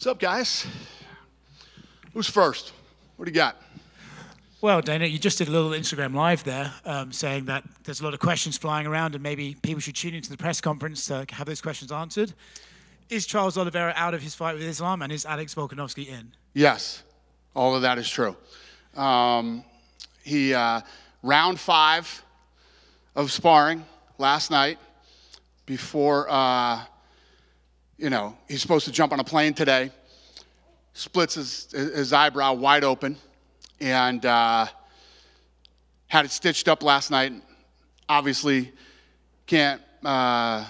What's up, guys? Who's first? What do you got? Well, Dana, you just did a little Instagram Live there saying that there's a lot of questions flying around and maybe people should tune into the press conference to have those questions answered. Is Charles Oliveira out of his fight with Islam, and is Alex Volkanovski in? Yes, all of that is true. Round 5 of sparring last night before, he's supposed to jump on a plane today, splits his eyebrow wide open, and had it stitched up last night. Obviously, can't fly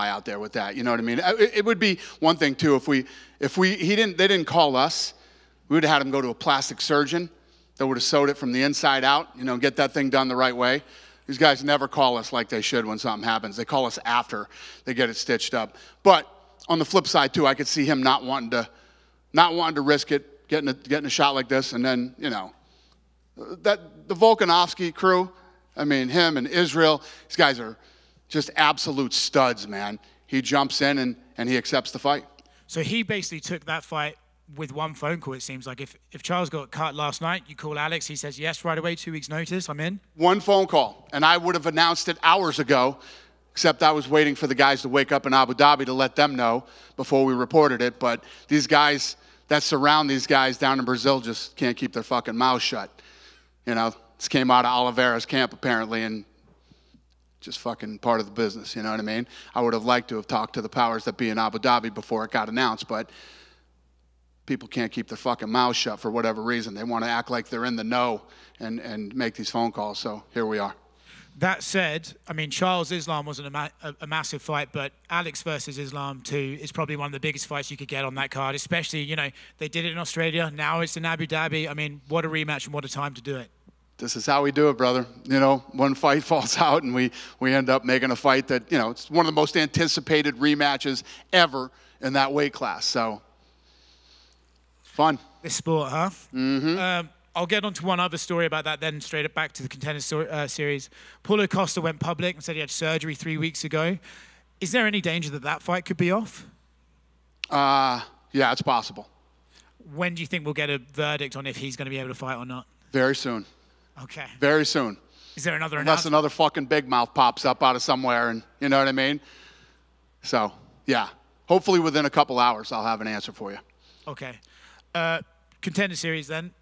out there with that. You know what I mean? It would be one thing too if they didn't call us. We would have had him go to a plastic surgeon that would have sewed it from the inside out. Get that thing done the right way. These guys never call us like they should when something happens. They call us after they get it stitched up. But on the flip side too, I could see him not wanting to risk it, getting a shot like this, and then the Volkanovski crew. I mean, him and Israel. These guys are just absolute studs, man. He jumps in and he accepts the fight. So he basically took that fight with one phone call, it seems like. If Charles got cut last night, you call Alex, he says yes right away, 2 weeks notice, I'm in. One phone call, and I would have announced it hours ago, except I was waiting for the guys to wake up in Abu Dhabi to let them know before we reported it. But these guys that surround these guys down in Brazil just can't keep their fucking mouths shut. This came out of Oliveira's camp apparently, and just fucking part of the business, you know what I mean? I would have liked to have talked to the powers that be in Abu Dhabi before it got announced, but people can't keep their fucking mouths shut for whatever reason. They want to act like they're in the know and make these phone calls, so here we are. That said, I mean, Charles Islam wasn't a massive fight, but Alex versus Islam too is probably one of the biggest fights you could get on that card, especially, they did it in Australia, now it's in Abu Dhabi. I mean, what a rematch and what a time to do it. This is how we do it, brother. One fight falls out and we end up making a fight that, it's one of the most anticipated rematches ever in that weight class, so fun. This sport, huh? Mm-hmm. I'll get on to one other story about that then, straight up back to the Contender Series. Paulo Costa went public and said he had surgery 3 weeks ago. Is there any danger that fight could be off? Yeah, it's possible. When do you think we'll get a verdict on if he's going to be able to fight or not? Very soon. Okay. Very soon. Is there another Unless another fucking big mouth pops up out of somewhere, and you know what I mean? So, yeah. Hopefully within a couple hours I'll have an answer for you. Okay. Contender Series then.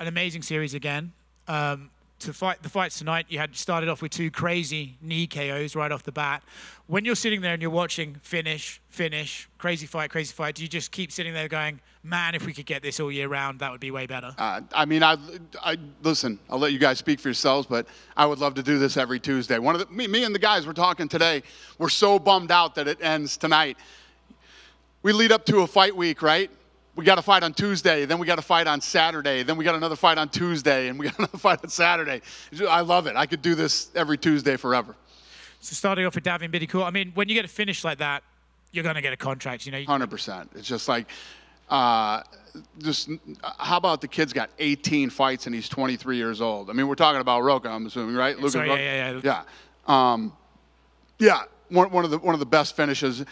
An amazing series again. The fights tonight, you had started off with 2 crazy knee KOs right off the bat. When you're sitting there and you're watching finish, crazy fight, do you just keep sitting there going, man, if we could get this all year round, that would be way better? Listen, I'll let you guys speak for yourselves, but I would love to do this every Tuesday. Me and the guys were talking today. We're so bummed out that it ends tonight. We lead up to a fight week, right? We got a fight on Tuesday, then we got a fight on Saturday, then we got another fight on Tuesday, and we got another fight on Saturday. I love it. I could do this every Tuesday forever. So starting off with Davin Biddicourt, I mean, when you get a finish like that, you're going to get a contract, 100%. It's just like, how about the kid's got 18 fights and he's 23 years old? I mean, we're talking about Roca, I'm assuming, right? Yeah. Yeah, one of the best finishes.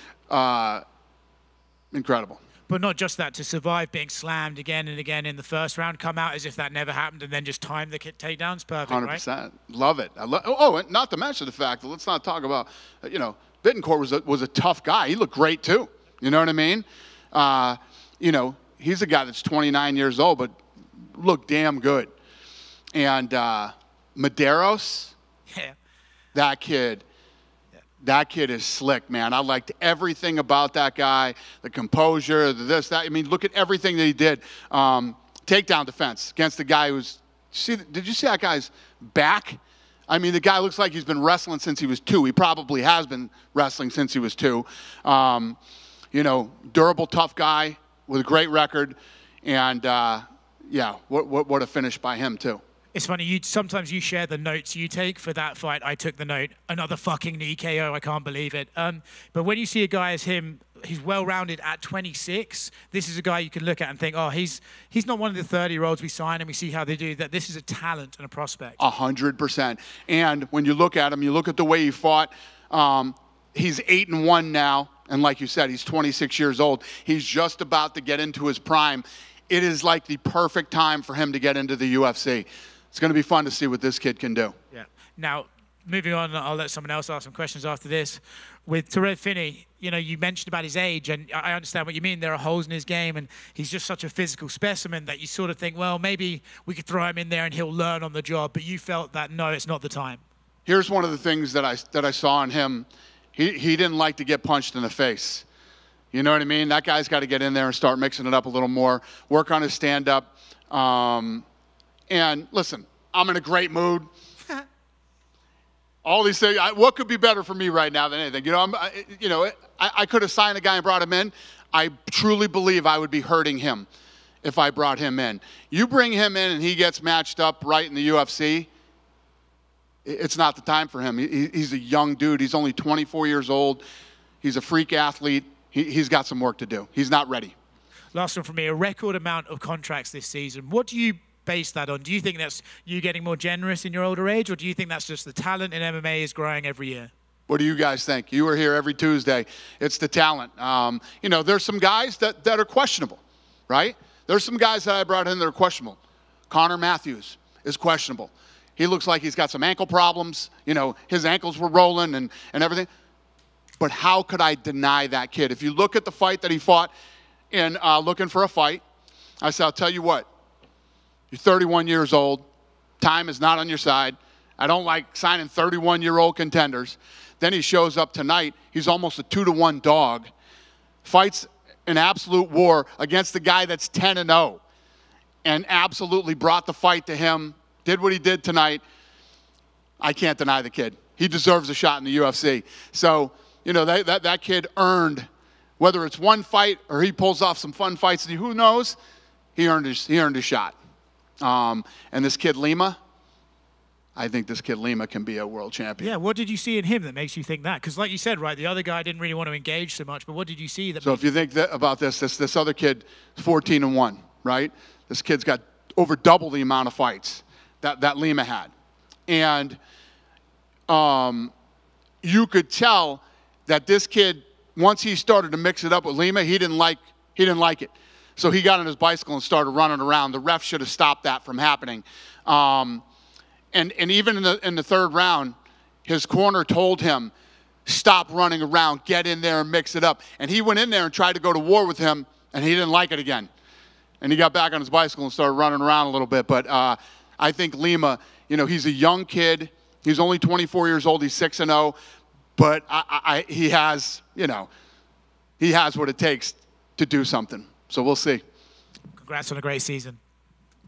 Incredible. But not just that, to survive being slammed again and again in the first round, come out as if that never happened, and then just time the takedowns, perfect, 100%. Right? Love it. And not to mention the fact that let's not talk about, Biddicourt was a tough guy. He looked great too. You know what I mean? He's a guy that's 29 years old, but looked damn good. And Medeiros, yeah. That kid is slick, man. I liked everything about that guy, the composure, this, that. I mean, look at everything that he did. Takedown defense against the guy who's – did you see that guy's back? I mean, the guy looks like he's been wrestling since he was 2. He probably has been wrestling since he was 2. Durable, tough guy with a great record. And, what a finish by him, too. It's funny, sometimes you share the notes you take for that fight. I took the note, another fucking knee KO, I can't believe it. But when you see a guy as him, he's well-rounded at 26, this is a guy you can look at and think, oh, he's not one of the 30-year-olds we sign and we see how they do that. This is a talent and a prospect. 100%. And when you look at him, you look at the way he fought, he's 8-1 now And like you said, he's 26 years old. He's just about to get into his prime. It is like the perfect time for him to get into the UFC. It's going to be fun to see what this kid can do. Yeah. Now, moving on, I'll let someone else ask some questions after this. With Tyrell Finney, you mentioned about his age, and I understand what you mean. There are holes in his game, and he's just such a physical specimen that you sort of think, well, maybe we could throw him in there and he'll learn on the job. But you felt that, no, it's not the time. Here's one of the things that I saw in him. He didn't like to get punched in the face. You know what I mean? That guy's got to get in there and start mixing it up a little more, work on his stand-up. And listen, I'm in a great mood. All these things, what could be better for me right now than anything? I could have signed a guy and brought him in. I truly believe I would be hurting him if I brought him in. You bring him in and he gets matched up right in the UFC, it's not the time for him. He's a young dude. He's only 24 years old. He's a freak athlete. He's got some work to do. He's not ready. Last one from me, a record amount of contracts this season. What do you base that on? Do you think that's you getting more generous in your older age, or do you think that's just the talent in MMA is growing every year? What do you guys think? You were here every Tuesday. It's the talent. There's some guys that are questionable, right? There's some guys that I brought in that are questionable. Connor Matthews is questionable. He looks like he's got some ankle problems. His ankles were rolling and everything. But how could I deny that kid? If you look at the fight that he fought in looking for a fight, I said, I'll tell you what. You're 31 years old. Time is not on your side. I don't like signing 31-year-old contenders. Then he shows up tonight. He's almost a 2-to-1 dog. Fights an absolute war against the guy that's 10-0 and absolutely brought the fight to him, did what he did tonight. I can't deny the kid. He deserves a shot in the UFC. So, that kid earned, whether it's one fight or he pulls off some fun fights, who knows, he earned his shot. And this kid Lima, I think this kid Lima can be a world champion. Yeah, what did you see in him that makes you think that? Because like you said, right, the other guy didn't really want to engage so much, but what did you see that? So if you think about this other kid is 14-1, right? This kid's got over double the amount of fights that Lima had. And you could tell that this kid, once he started to mix it up with Lima, he didn't like it. So he got on his bicycle and started running around. The ref should have stopped that from happening. And even in the third round, his corner told him, stop running around, get in there and mix it up. And he went in there and tried to go to war with him, and he didn't like it again. And he got back on his bicycle and started running around a little bit. But I think Lima, he's a young kid. He's only 24 years old. He's 6-0. But he has what it takes to do something. So we'll see. Congrats on a great season.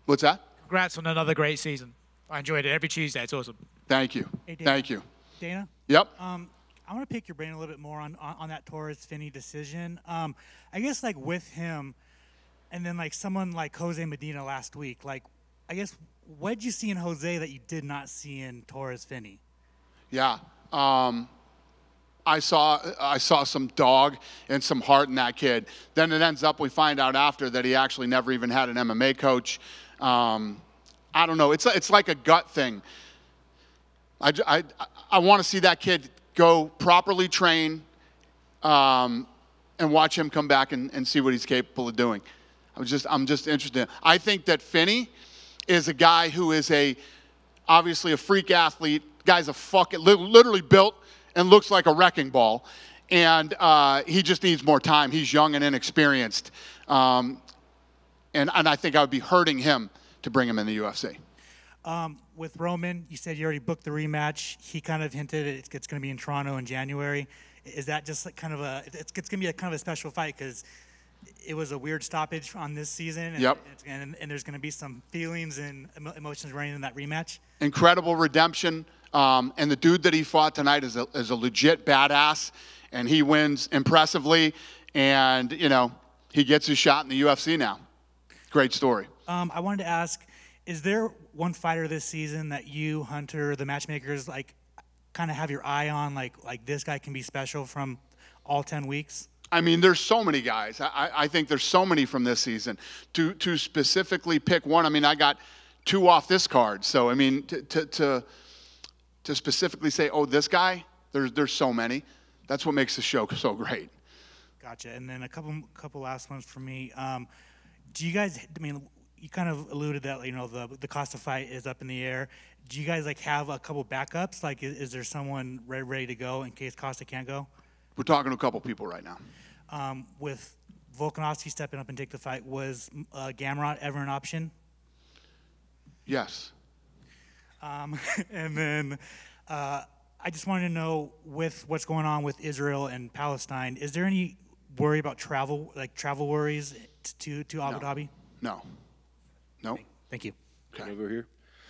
What's that? Congrats on another great season. I enjoyed it every Tuesday. It's awesome. Thank you. Hey, Dana. Thank you. Dana? Yep. I want to pick your brain a little bit more on that Torres-Finney decision. I guess, with him and then, someone like Jose Medina last week, I guess, what did you see in Jose that you did not see in Torres-Finney? Yeah. I saw some dog and some heart in that kid. Then it ends up, we find out after that he actually never even had an MMA coach. I don't know. It's like a gut thing. I want to see that kid go properly train and watch him come back and see what he's capable of doing. I'm just interested. I think that Finney is a guy who is obviously a freak athlete. Guy's literally built and looks like a wrecking ball. And he just needs more time. He's young and inexperienced. And I think I would be hurting him to bring him in the UFC. With Roman, you said you already booked the rematch. He kind of hinted it's going to be in Toronto in January. Is that just it's going to be kind of a special fight because it was a weird stoppage on this season? And, yep. And there's going to be some feelings and emotions running in that rematch? Incredible redemption. And the dude that he fought tonight is a legit badass, and he wins impressively, and, he gets his shot in the UFC now. Great story. I wanted to ask, is there one fighter this season that you, Hunter, the matchmakers, kind of have your eye on, like this guy can be special from all 10 weeks? I mean, there's so many guys. I think there's so many from this season. To specifically pick one, I mean, I got 2 off this card. So, I mean, to specifically say, oh, this guy, there's so many. That's what makes the show so great. Gotcha. And then a couple last ones for me. Do you guys? I mean, you kind of alluded that the cost of fight is up in the air. Do you guys have a couple backups? Like, is there someone ready to go in case Costa can't go? We're talking to a couple people right now. With Volkanovski stepping up and take the fight, was Gamrot ever an option? Yes. And then I just wanted to know, with what's going on with Israel and Palestine, is there any worry about travel worries to Abu Dhabi? No. No. Thank you. Okay. Over here.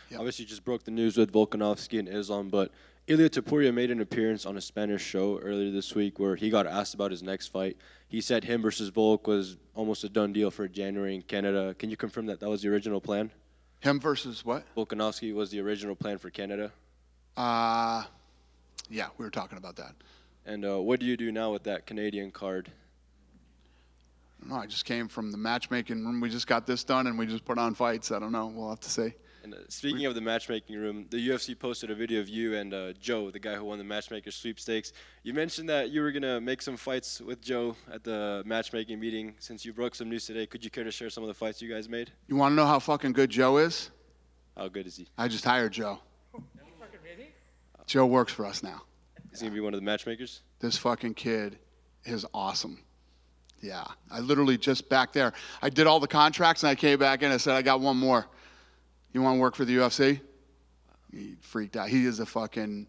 Yep. Obviously, just broke the news with Volkanovski and Islam, but Ilia Topuria made an appearance on a Spanish show earlier this week where he got asked about his next fight. He said him versus Volk was almost a done deal for January in Canada. Can you confirm that was the original plan? Him versus what? Volkanovski was the original plan for Canada. Yeah, we were talking about that. And what do you do now with that Canadian card? No, I just came from the matchmaking room. We just got this done, and we just put on fights. I don't know. We'll have to see. And speaking of the matchmaking room, the UFC posted a video of you and Joe, the guy who won the matchmaker sweepstakes. You mentioned that you were going to make some fights with Joe at the matchmaking meeting. Since you broke some news today, could you care to share some of the fights you guys made? You want to know how fucking good Joe is? How good is he? I just hired Joe. Joe works for us now. Is he going to be one of the matchmakers? This fucking kid is awesome. Yeah, I literally just back there. I did all the contracts, and I came back in and I said, I got one more. You want to work for the UFC? He freaked out. He is a fucking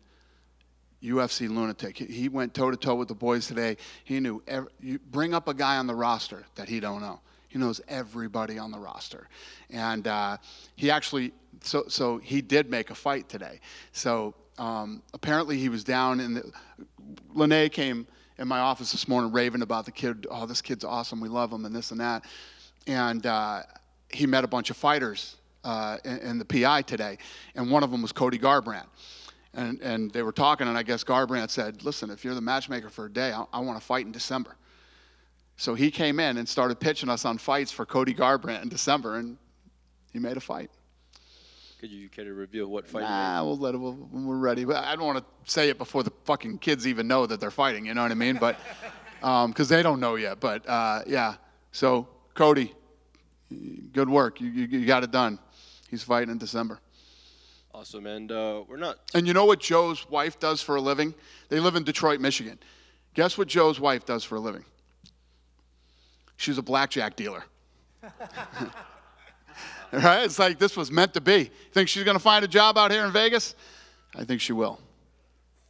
UFC lunatic. He went toe-to-toe with the boys today. He knew you bring up a guy on the roster that he don't know. He knows everybody on the roster. And he actually, so he did make a fight today. So apparently he was down, and Lene came in my office this morning raving about the kid. Oh, this kid's awesome. We love him and this and that. And he met a bunch of fighters in the PI today, and one of them was Cody Garbrandt. And they were talking, and I guess Garbrandt said, listen, if you're the matchmaker for a day, I want to fight in December. So he came in and started pitching us on fights for Cody Garbrandt in December, and he made a fight. Could you care to reveal what fight we'll let it when we're ready. But I don't want to say it before the fucking kids even know that they're fighting, you know what I mean? But because they don't know yet. But, yeah. So, Cody, good work. You got it done. He's fighting in December. Awesome. And we're not... And you know what Joe's wife does for a living? They live in Detroit, Michigan. Guess what Joe's wife does for a living? She's a blackjack dealer. Right? It's like this was meant to be. Think she's going to find a job out here in Vegas? I think she will.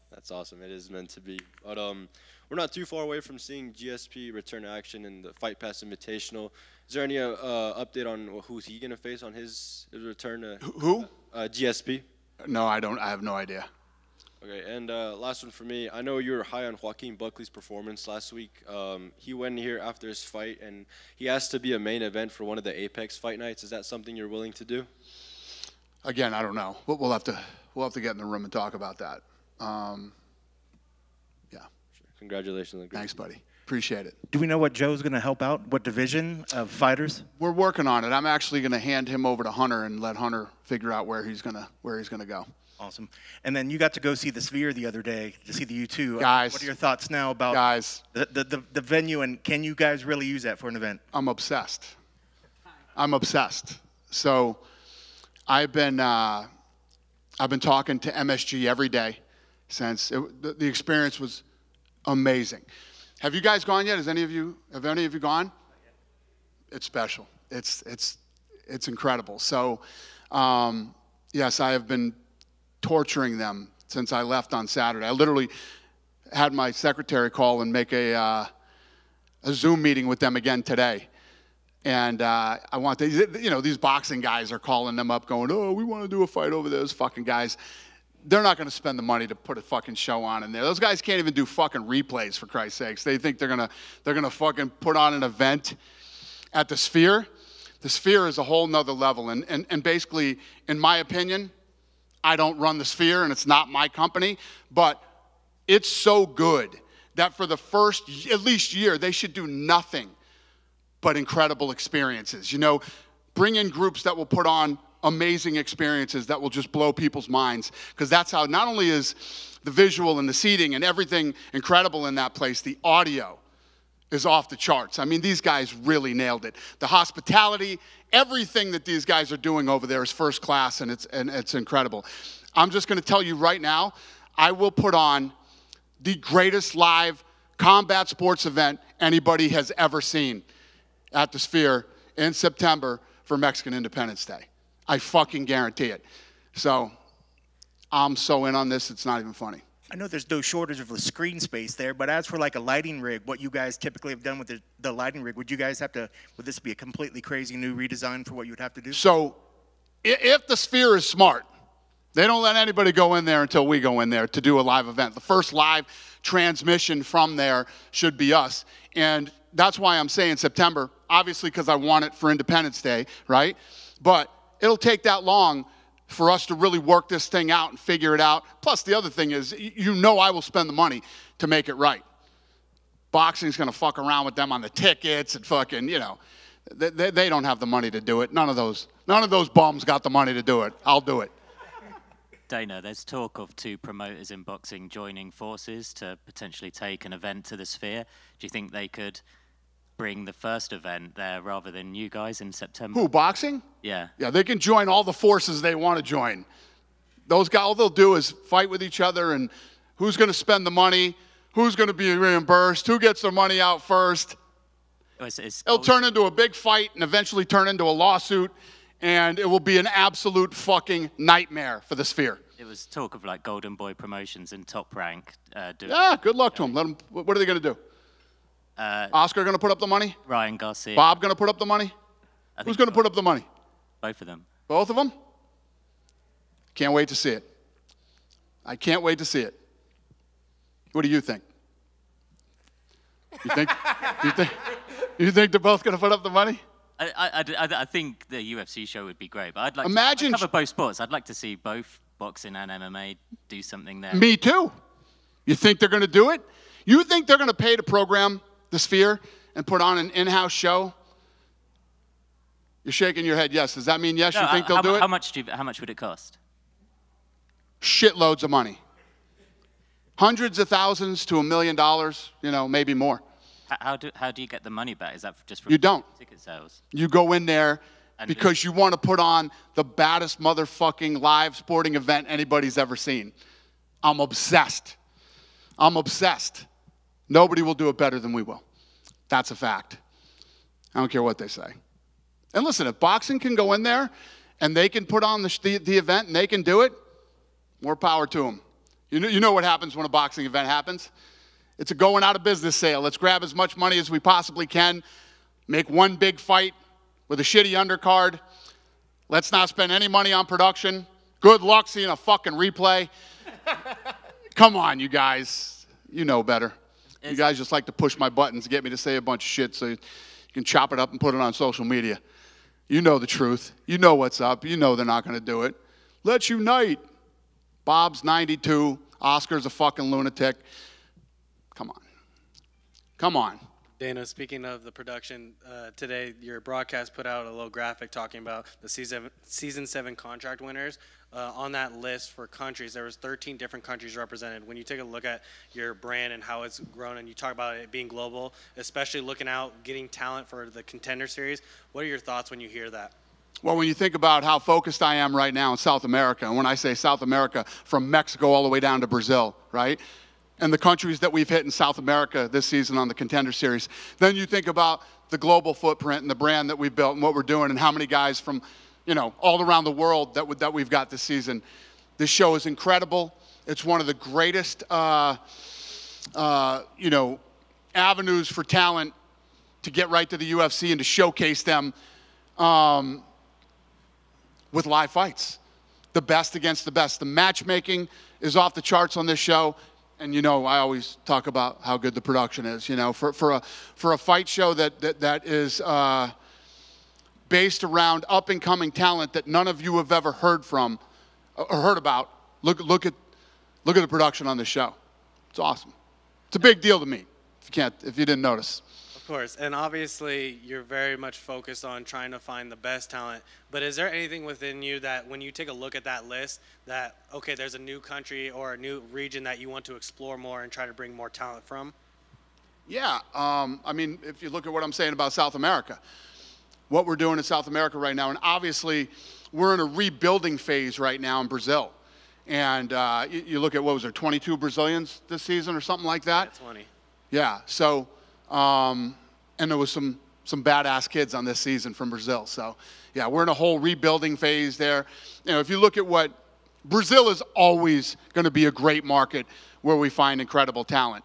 That's awesome. It is meant to be. But we're not too far away from seeing GSP return to action in the Fight Pass Invitational. Is there any update on who's he going to face on his return to Who? GSP? No, I don't. I have no idea. Okay, and last one for me. I know you were high on Joaquin Buckley's performance last week. He went here after his fight, and he asked to be a main event for one of the Apex fight nights. Is that something you're willing to do? Again, I don't know. But we'll have to get in the room and talk about that. Yeah. Sure. Congratulations. Thanks, buddy. Appreciate it. Do we know what Joe's going to help out? What division of fighters? We're working on it. I'm actually going to hand him over to Hunter and let Hunter figure out where he's gonna go. Awesome. And then you got to go see the Sphere the other day to see the U2. Guys. What are your thoughts now about the venue, and can you guys really use that for an event? I'm obsessed. So I've been talking to MSG every day since the experience was amazing. Have you guys gone yet? Have any of you gone? It's special. It's incredible. So yes, I have been torturing them since I left on Saturday. I literally had my secretary call and make a Zoom meeting with them again today. And I want these boxing guys are calling them up going, oh, we want to do a fight over those fucking guys. They're not going to spend the money to put a fucking show on in there. Those guys can't even do fucking replays, for Christ's sakes. They think they're gonna fucking put on an event at the Sphere. The Sphere is a whole nother level. And basically, in my opinion, I don't run the Sphere and it's not my company, but it's so good that for the first at least year, they should do nothing but incredible experiences. Bring in groups that will put on amazing experiences that will just blow people's minds, because that's how not only is the visual and the seating and everything incredible in that place, the audio is off the charts. I mean, these guys really nailed it. The hospitality, everything that these guys are doing over there is first class, and it's incredible. I'm just going to tell you right now, I will put on the greatest live combat sports event anybody has ever seen at the Sphere in September for Mexican Independence Day. I fucking guarantee it. So I'm so in on this, it's not even funny. I know there's no shortage of the screen space there, but as for like a lighting rig, what you guys typically have done with the lighting rig, would this be a completely crazy new redesign for what you would have to do? So if the Sphere is smart, they don't let anybody go in there until we go in there to do a live event. The first live transmission from there should be us. And that's why I'm saying September, obviously because I want it for Independence Day, right? But it'll take that long for us to really work this thing out and figure it out. Plus, the other thing is, you know I will spend the money to make it right. Boxing's going to fuck around with them on the tickets and fucking, you know. They don't have the money to do it. None of those bums got the money to do it. I'll do it. Dana, there's talk of 2 promoters in boxing joining forces to potentially take an event to the Sphere. Do you think they could bring the first event there rather than you guys in September? Who, boxing? Yeah. Yeah, they can join all the forces they want to join. Those guys, all they'll do is fight with each other, and who's going to spend the money, who's going to be reimbursed, who gets their money out first. It'll turn into a big fight and eventually turn into a lawsuit, and it will be an absolute fucking nightmare for the Sphere. It was talk of like Golden Boy Promotions and Top Rank. Yeah, good luck to them. Let them. What are they going to do? Oscar going to put up the money? Ryan Garcia. Bob going to put up the money? Who's going to put up the money? Both of them. Both of them? Can't wait to see it. I can't wait to see it. What do you think? You think they're both going to put up the money? I think the UFC show would be great, but I'd like to cover both sports. I'd like to see both boxing and MMA do something there. Me too. You think they're going to do it? You think they're going to pay to program the Sphere and put on an in-house show? You're shaking your head yes. Does that mean yes? No, you think they'll do it? How much would it cost? Shitloads of money. Hundreds of thousands to $1 million, you know, maybe more. How do you get the money back? Is that just from ticket sales? You go in there because you want to put on the baddest motherfucking live sporting event anybody's ever seen. I'm obsessed. Nobody will do it better than we will. That's a fact. I don't care what they say. And listen, if boxing can go in there and they can put on the event and they can do it, more power to them. You know what happens when a boxing event happens? It's a going out of business sale. Let's grab as much money as we possibly can, make one big fight with a shitty undercard. Let's not spend any money on production. Good luck seeing a fucking replay. Come on, you guys. You know better. You guys just like to push my buttons to get me to say a bunch of shit so you can chop it up and put it on social media. You know the truth. You know what's up. You know they're not going to do it. Let's unite. Bob's 92. Oscar's a fucking lunatic. Come on. Dana, speaking of the production, today your broadcast put out a little graphic talking about the season 7 contract winners. On that list for countries, there was 13 different countries represented. When you take a look at your brand and how it's grown, and you talk about it being global, especially looking out, getting talent for the Contender Series, what are your thoughts when you hear that? Well, when you think about how focused I am right now in South America, and when I say South America, from Mexico all the way down to Brazil, right? And the countries that we've hit in South America this season on the Contender Series. Then you think about the global footprint and the brand that we've built and what we're doing and how many guys from, you know, all around the world that we've got this season. This show is incredible. It's one of the greatest, you know, avenues for talent to get right to the UFC and to showcase them with live fights. The best against the best. The matchmaking is off the charts on this show. And, you know, I always talk about how good the production is, you know, for a fight show that is based around up-and-coming talent that none of you have ever heard from or heard about. Look at the production on this show. It's awesome. It's a big deal to me, if you didn't notice. Of course, and obviously you're very much focused on trying to find the best talent, but is there anything within you that when you take a look at that list that, okay, there's a new country or a new region that you want to explore more and try to bring more talent from? Yeah, I mean, if you look at what I'm saying about South America, what we're doing in South America right now, and obviously we're in a rebuilding phase right now in Brazil. And you look at, what was there, 22 Brazilians this season or something like that? 20. Yeah, so, and there was some badass kids on this season from Brazil. So, yeah, we're in a whole rebuilding phase there. You know, if you look at what, Brazil is always going to be a great market where we find incredible talent.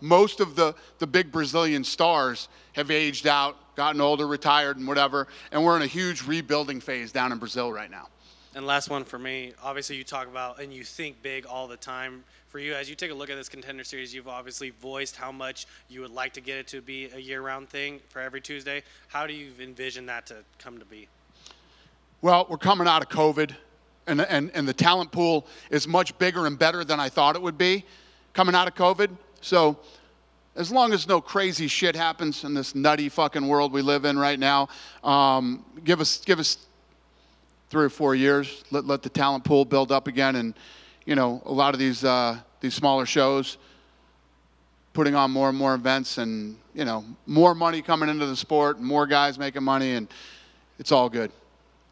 Most of the big Brazilian stars have aged out, gotten older, retired, and whatever, and we're in a huge rebuilding phase down in Brazil right now. And last one for me, obviously you talk about and you think big all the time. For you, as you take a look at this Contender Series, you've obviously voiced how much you would like to get it to be a year-round thing for every Tuesday. How do you envision that to come to be? Well, we're coming out of COVID, and the talent pool is much bigger and better than I thought it would be coming out of COVID. So as long as no crazy shit happens in this nutty fucking world we live in right now, give us 3 or 4 years, let the talent pool build up again, and you know, a lot of these smaller shows putting on more and more events, and you know, more money coming into the sport, more guys making money, and it's all good.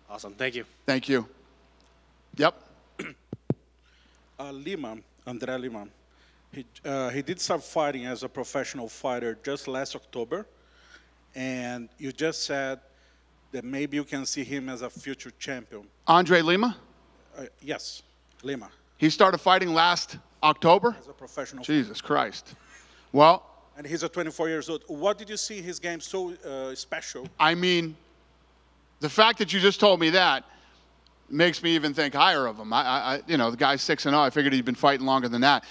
Awesome, thank you. Thank you. Yep. Lima, André Lima. He did start fighting as a professional fighter just last October, and you just said that maybe you can see him as a future champion. Andre Lima? Yes, Lima. He started fighting last October? As a professional Jesus Christ. Well. And he's 24 years old. What did you see in his game so special? I mean, the fact that you just told me that makes me even think higher of him. You know, the guy's 6-0. I figured he'd been fighting longer than that.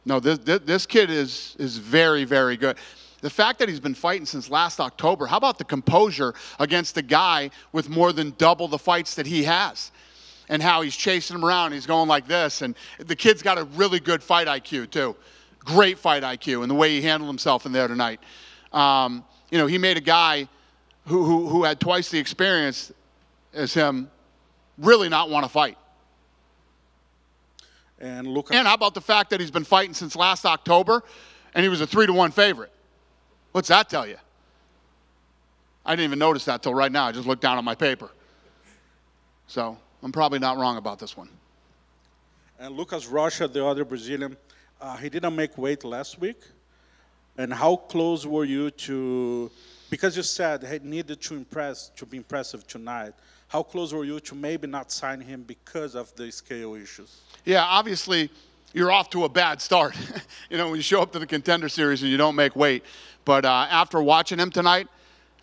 No, this kid is very, very good. The fact that he's been fighting since last October, how about the composure against a guy with more than double the fights that he has? And how he's chasing him around, he's going like this. And the kid's got a really good fight IQ, too. Great fight IQ, and the way he handled himself in there tonight. You know, he made a guy who had twice the experience as him really not want to fight. And look. And how about the fact that he's been fighting since last October, and he was a 3-1 favorite? What's that tell you? I didn't even notice that till right now. I just looked down at my paper. So I'm probably not wrong about this one. And Lucas Rocha, the other Brazilian, he didn't make weight last week. And how close were you to, because you said he needed to be impressive tonight, how close were you to maybe not sign him because of the scale issues? Yeah, obviously, you're off to a bad start. You know, when you show up to the Contender Series and you don't make weight. But after watching him tonight,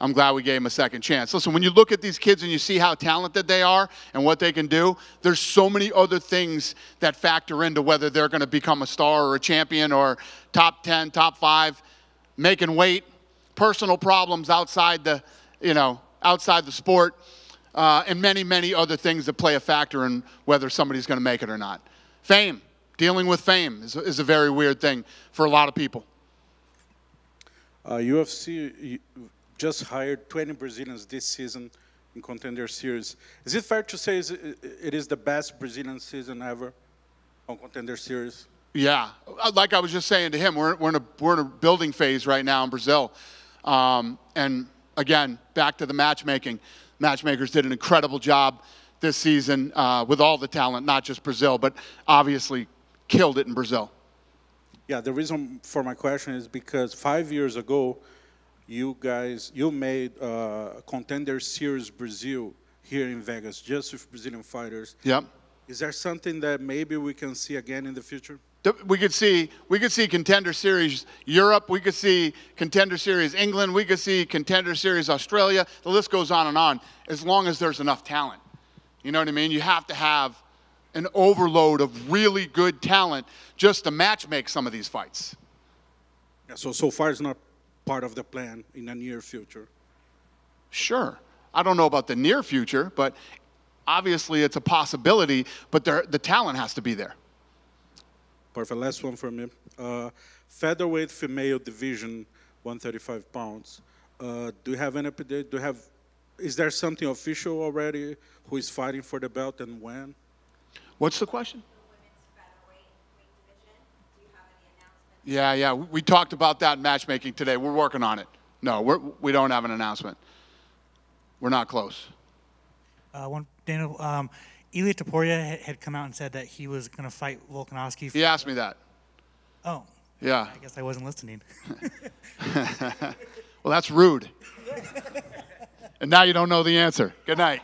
I'm glad we gave him a second chance. Listen, when you look at these kids and you see how talented they are and what they can do, there's so many other things that factor into whether they're going to become a star or a champion or top 10, top 5, making weight, personal problems outside the, outside the sport, and many, many other things that play a factor in whether somebody's going to make it or not. Fame, dealing with fame is a very weird thing for a lot of people. UFC just hired 20 Brazilians this season in Contender Series. Is it fair to say it is the best Brazilian season ever on Contender Series? Yeah, like I was just saying to him, we're in a building phase right now in Brazil. And again, back to the matchmaking. Matchmakers did an incredible job this season with all the talent, not just Brazil, but obviously killed it in Brazil. Yeah, the reason for my question is because 5 years ago, you made Contender Series Brazil here in Vegas, just with Brazilian fighters. Yep. Is there something that maybe we can see again in the future? We could see Contender Series Europe. We could see Contender Series England. We could see Contender Series Australia. The list goes on and on, as long as there's enough talent. You know what I mean? You have to have an overload of really good talent just to match-make some of these fights. Yeah, so far it's not part of the plan in the near future. Sure. I don't know about the near future, but obviously it's a possibility, but the talent has to be there. Perfect. Last one for me. Featherweight female division, 135 pounds. Do you have any update? Is there something official already? Who is fighting for the belt and when? What's the question? The women's featherweight weight division. Do you have any announcements Yeah. We talked about that in matchmaking today. We're working on it. No, we don't have an announcement. We're not close. Dana, Ilia Topuria had come out and said that he was going to fight Volkanovski. He asked me that. Oh. Yeah. I guess I wasn't listening. Well, that's rude. And now you don't know the answer. Good night.